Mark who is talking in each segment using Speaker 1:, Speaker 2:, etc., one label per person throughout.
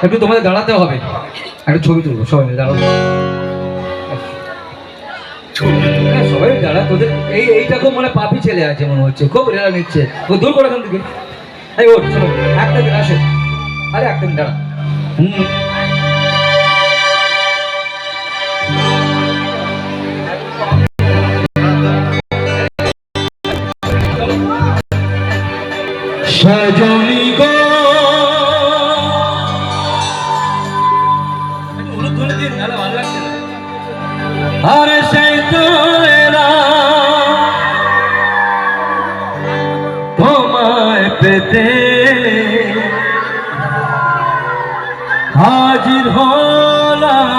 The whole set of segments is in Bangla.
Speaker 1: একটু তোমাদের দাঁড়াতে হবে, একটা ছবি তুলবো, সবাই মিলে দাঁড়াবো। সবাই দাঁড়া, তোদের এইটা খুব মানে পাপি ছেলে আছে মনে হচ্ছে, খুব রেলা নিচ্ছে, ও দূর করে এখান থেকে। এই ওঠ, চলো একটা দিন আসো, আরে একটা দিন দাঁড়া। সজনী গো আরে সেই তো এরা তোমায় পেতে হাজির হলাম।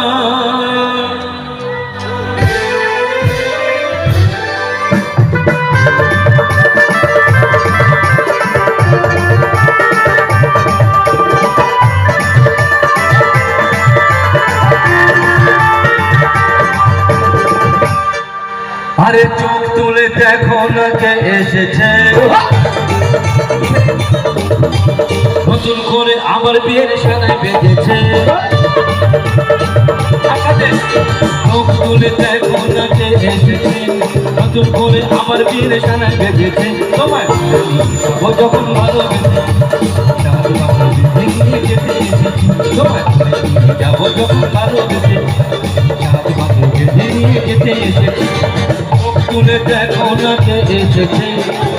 Speaker 1: আরে চোখ তুলে দেখো না কে এসেছে, নতুন করে আমার বিয়ের সানায় বেঁধেছে। চোখ তুলে দেখো না কে এসেছে, নতুন করে আমার বিয়ের সানায় বেঁধেছে। তোমায় ও যখন ভালোবেসে যাবো, যখন ভালোবেসে নিয়ে যেতে এসেছি। চোখ তুলে দেখো না কে এসেছে,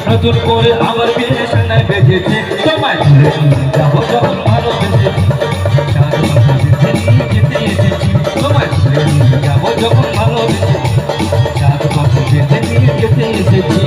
Speaker 1: নতুন করে আমার বিয়ে সানায় বেঁধেছে। তোমায় যাবো যখন ভালোবেসে নিয়ে যেতে এসেছি। তোমায় যাবো যখন ভালোবেসে নিয়ে যেতে এসেছি।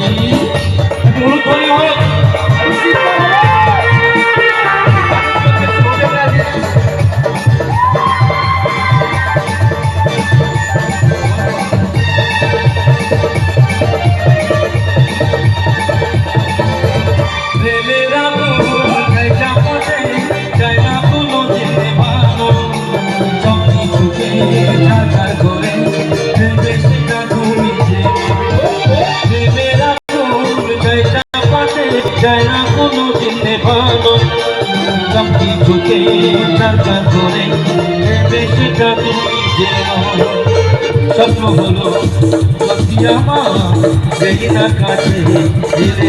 Speaker 1: যায় না কোনো দিনে ভালো, সব কিছুকে দরকার করে বেশিটা তুমি যেন। স্বপ্ন হলো সত্যি আমার, যেই না কাছে দিলে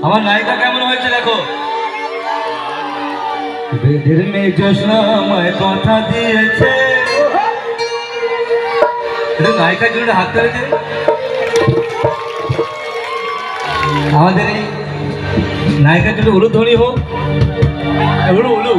Speaker 1: আমার নায়িকা কেমন হয়েছে দেখো। বেদের মেয়ে জোসনা আমায় কথা দিয়েছে, নায়িকার জন্য হাত ধরেছে। আমাদের এই নায়িকার জন্য উলুধ্বনি হোক, উলু উলু।